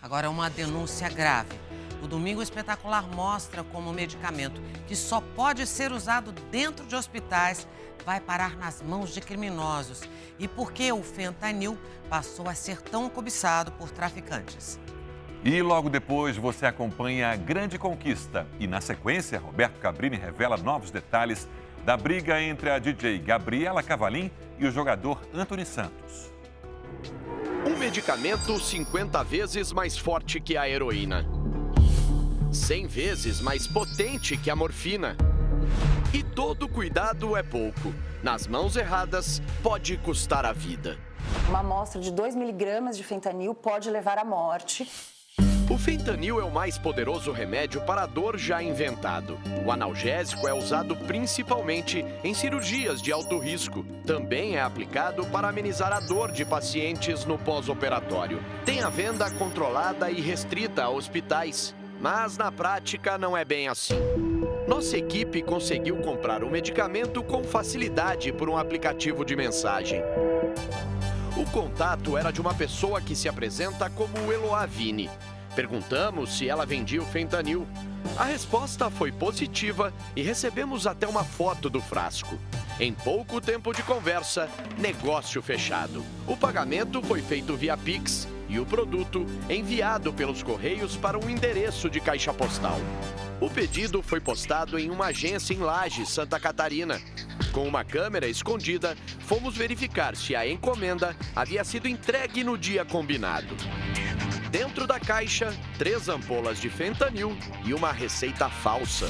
Agora, uma denúncia grave. O Domingo Espetacular mostra como o medicamento, que só pode ser usado dentro de hospitais, vai parar nas mãos de criminosos. E por que o fentanil passou a ser tão cobiçado por traficantes? E logo depois você acompanha a grande conquista. E na sequência, Roberto Cabrini revela novos detalhes da briga entre a DJ Gabriela Cavalim e o jogador Anthony Santos. Um medicamento 50 vezes mais forte que a heroína. 100 vezes mais potente que a morfina. E todo cuidado é pouco. Nas mãos erradas, pode custar a vida. Uma amostra de 2 miligramas de fentanil pode levar à morte. O fentanil é o mais poderoso remédio para a dor já inventado. O analgésico é usado principalmente em cirurgias de alto risco. Também é aplicado para amenizar a dor de pacientes no pós-operatório. Tem a venda controlada e restrita a hospitais. Mas na prática não é bem assim. Nossa equipe conseguiu comprar o medicamento com facilidade por um aplicativo de mensagem. O contato era de uma pessoa que se apresenta como Eloá Vini. Perguntamos se ela vendia o fentanil. A resposta foi positiva e recebemos até uma foto do frasco. Em pouco tempo de conversa, negócio fechado. O pagamento foi feito via Pix e o produto enviado pelos Correios para um endereço de caixa postal. O pedido foi postado em uma agência em Lages, Santa Catarina. Com uma câmera escondida, fomos verificar se a encomenda havia sido entregue no dia combinado. Dentro da caixa, 3 ampolas de fentanil e uma receita falsa.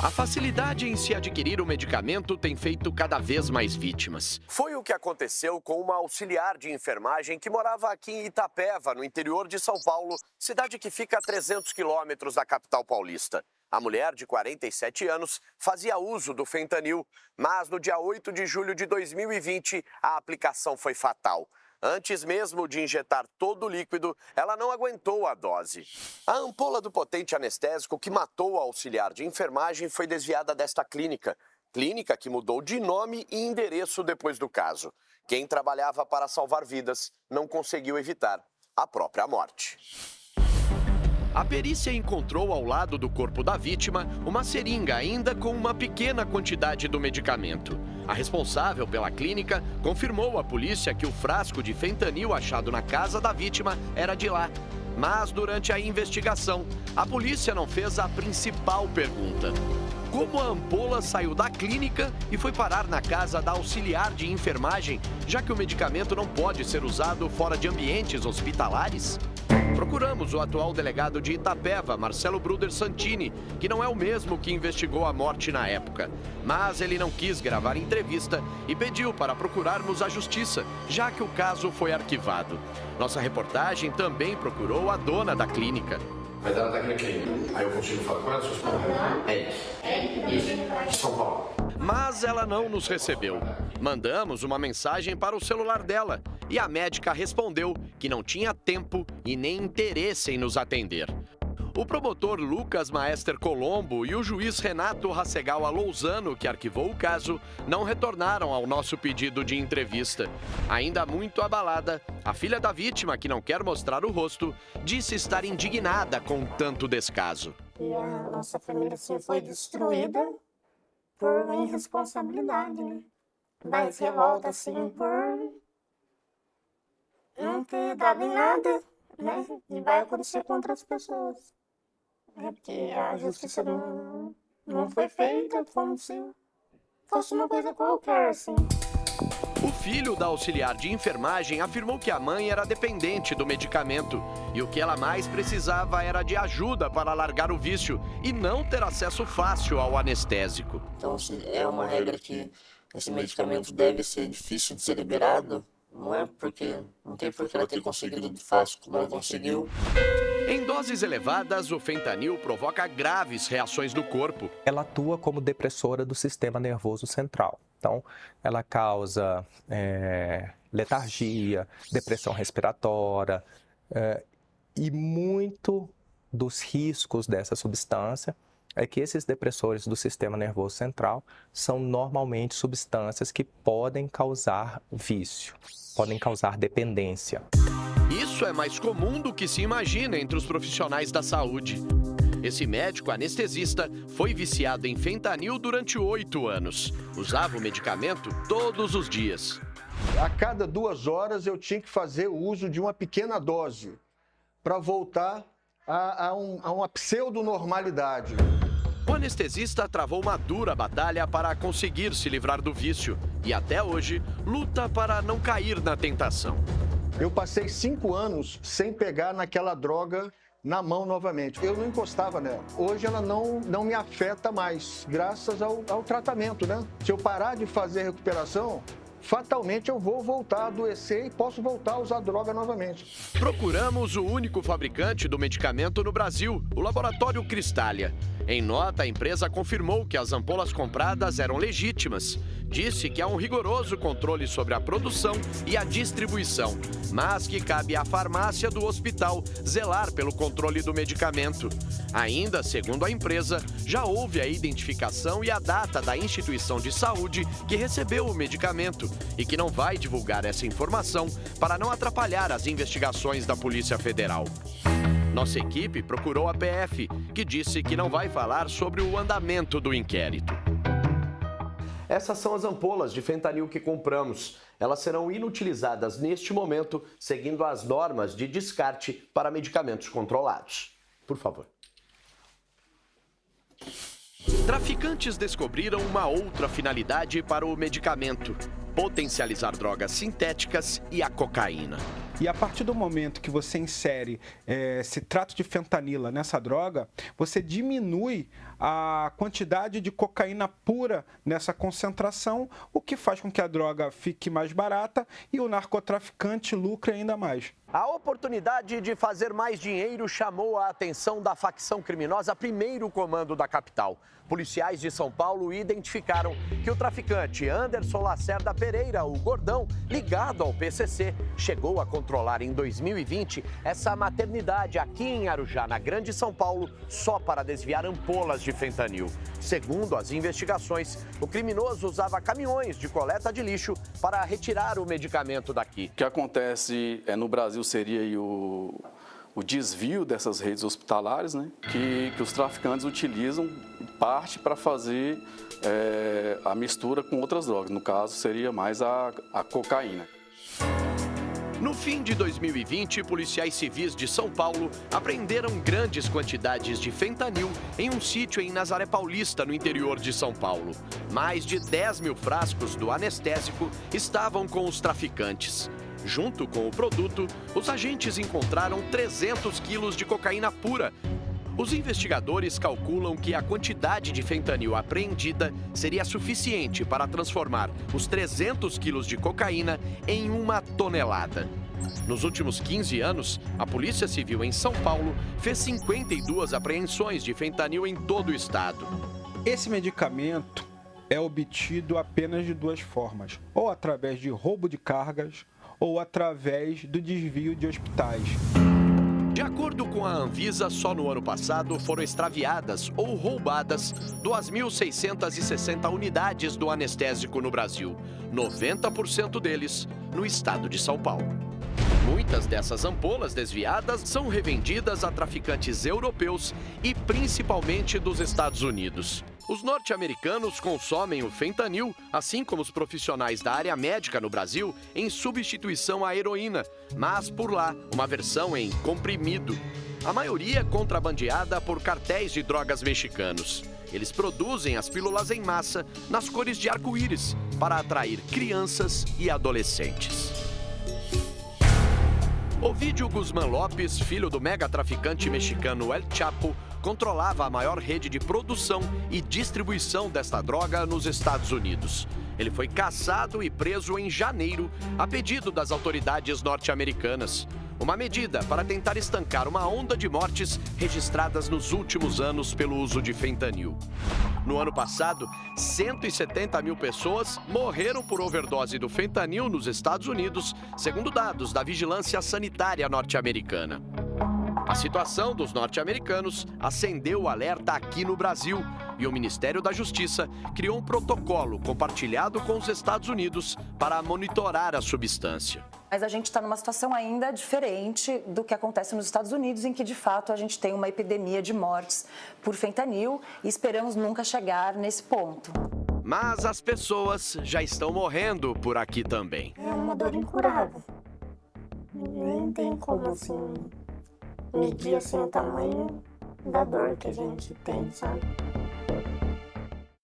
A facilidade em se adquirir o medicamento tem feito cada vez mais vítimas. Foi o que aconteceu com uma auxiliar de enfermagem que morava aqui em Itapeva, no interior de São Paulo, cidade que fica a 300 quilômetros da capital paulista. A mulher, de 47 anos, fazia uso do fentanil, mas no dia 8 de julho de 2020, a aplicação foi fatal. Antes mesmo de injetar todo o líquido, ela não aguentou a dose. A ampola do potente anestésico que matou a auxiliar de enfermagem foi desviada desta clínica. Clínica que mudou de nome e endereço depois do caso. Quem trabalhava para salvar vidas não conseguiu evitar a própria morte. A perícia encontrou ao lado do corpo da vítima uma seringa ainda com uma pequena quantidade do medicamento. A responsável pela clínica confirmou à polícia que o frasco de fentanil achado na casa da vítima era de lá. Mas durante a investigação, a polícia não fez a principal pergunta: como a ampola saiu da clínica e foi parar na casa da auxiliar de enfermagem, já que o medicamento não pode ser usado fora de ambientes hospitalares? Procuramos o atual delegado de Itapeva, Marcelo Bruder Santini, que não é o mesmo que investigou a morte na época. Mas ele não quis gravar entrevista e pediu para procurarmos a justiça, já que o caso foi arquivado. Nossa reportagem também procurou a dona da clínica. Vai dar na clínica. Aí eu consigo falar com ela, seus pais? É. De São Paulo. Mas ela não nos recebeu. Mandamos uma mensagem para o celular dela e a médica respondeu que não tinha tempo e nem interesse em nos atender. O promotor Lucas Maester Colombo e o juiz Renato Rassegal Lousano, que arquivou o caso, não retornaram ao nosso pedido de entrevista. Ainda muito abalada, a filha da vítima, que não quer mostrar o rosto, disse estar indignada com tanto descaso. E a nossa família assim, foi destruída por irresponsabilidade, né? Mas revolta assim por não ter dado em nada, né? E vai acontecer com outras pessoas. Porque a justiça não foi feita como se fosse uma coisa qualquer, assim. O filho da auxiliar de enfermagem afirmou que a mãe era dependente do medicamento e o que ela mais precisava era de ajuda para largar o vício e não ter acesso fácil ao anestésico. Então, se é uma regra que esse medicamento deve ser difícil de ser liberado, não é porque não tem por que ela ter conseguido fácil como ela conseguiu. Em doses elevadas, o fentanil provoca graves reações no corpo. Ela atua como depressora do sistema nervoso central. Então, ela causa letargia, depressão respiratória e muito dos riscos dessa substância é que esses depressores do sistema nervoso central são normalmente substâncias que podem causar vício, podem causar dependência. Isso é mais comum do que se imagina entre os profissionais da saúde. Esse médico anestesista foi viciado em fentanil durante 8 anos. Usava o medicamento todos os dias. A cada 2 horas eu tinha que fazer o uso de uma pequena dose para voltar a uma pseudonormalidade. O anestesista travou uma dura batalha para conseguir se livrar do vício e até hoje luta para não cair na tentação. Eu passei 5 anos sem pegar naquela droga na mão novamente. Eu não encostava nela. Hoje ela não me afeta mais, graças ao tratamento, né? Se eu parar de fazer recuperação, fatalmente eu vou voltar a adoecer e posso voltar a usar droga novamente. Procuramos o único fabricante do medicamento no Brasil, o Laboratório Cristália. Em nota, a empresa confirmou que as ampolas compradas eram legítimas. Disse que há um rigoroso controle sobre a produção e a distribuição, mas que cabe à farmácia do hospital zelar pelo controle do medicamento. Ainda, segundo a empresa, já houve a identificação e a data da instituição de saúde que recebeu o medicamento e que não vai divulgar essa informação para não atrapalhar as investigações da Polícia Federal. Nossa equipe procurou a PF, que disse que não vai falar sobre o andamento do inquérito. Essas são as ampolas de fentanil que compramos. Elas serão inutilizadas neste momento, seguindo as normas de descarte para medicamentos controlados. Por favor. Traficantes descobriram uma outra finalidade para o medicamento: potencializar drogas sintéticas e a cocaína. E a partir do momento que você insere citrato de fentanila nessa droga, você diminui a quantidade de cocaína pura nessa concentração, o que faz com que a droga fique mais barata e o narcotraficante lucre ainda mais. A oportunidade de fazer mais dinheiro chamou a atenção da facção criminosa Primeiro Comando da capital. Policiais de São Paulo identificaram que o traficante Anderson Lacerda Pereira, o Gordão, ligado ao PCC, chegou a controlar em 2020 essa maternidade aqui em Arujá, na Grande São Paulo, só para desviar ampolas de fentanil. Segundo as investigações, o criminoso usava caminhões de coleta de lixo para retirar o medicamento daqui. O que acontece no Brasil seria aí o desvio dessas redes hospitalares, né, que os traficantes utilizam parte para fazer a mistura com outras drogas. No caso, seria mais a cocaína. No fim de 2020, policiais civis de São Paulo apreenderam grandes quantidades de fentanil em um sítio em Nazaré Paulista, no interior de São Paulo. Mais de 10 mil frascos do anestésico estavam com os traficantes. Junto com o produto, os agentes encontraram 300 quilos de cocaína pura. Os investigadores calculam que a quantidade de fentanil apreendida seria suficiente para transformar os 300 quilos de cocaína em 1 tonelada. Nos últimos 15 anos, a Polícia Civil em São Paulo fez 52 apreensões de fentanil em todo o estado. Esse medicamento é obtido apenas de 2 formas, ou através de roubo de cargas, ou através do desvio de hospitais. De acordo com a Anvisa, só no ano passado foram extraviadas ou roubadas 2.660 unidades do anestésico no Brasil, 90% deles no estado de São Paulo. Muitas dessas ampolas desviadas são revendidas a traficantes europeus e principalmente dos Estados Unidos. Os norte-americanos consomem o fentanil, assim como os profissionais da área médica no Brasil, em substituição à heroína, mas por lá, uma versão em comprimido. A maioria é contrabandeada por cartéis de drogas mexicanos. Eles produzem as pílulas em massa nas cores de arco-íris para atrair crianças e adolescentes. Ovidio Guzmán Lopes, filho do mega-traficante mexicano El Chapo, controlava a maior rede de produção e distribuição desta droga nos Estados Unidos. Ele foi caçado e preso em janeiro, a pedido das autoridades norte-americanas. Uma medida para tentar estancar uma onda de mortes registradas nos últimos anos pelo uso de fentanil. No ano passado, 170 mil pessoas morreram por overdose do fentanil nos Estados Unidos, segundo dados da Vigilância Sanitária norte-americana. A situação dos norte-americanos acendeu o alerta aqui no Brasil e o Ministério da Justiça criou um protocolo compartilhado com os Estados Unidos para monitorar a substância. Mas a gente está numa situação ainda diferente do que acontece nos Estados Unidos, em que, de fato, a gente tem uma epidemia de mortes por fentanil e esperamos nunca chegar nesse ponto. Mas as pessoas já estão morrendo por aqui também. É uma dor incurável. Nem tem como, assim, medir assim, o tamanho da dor que a gente tem, sabe?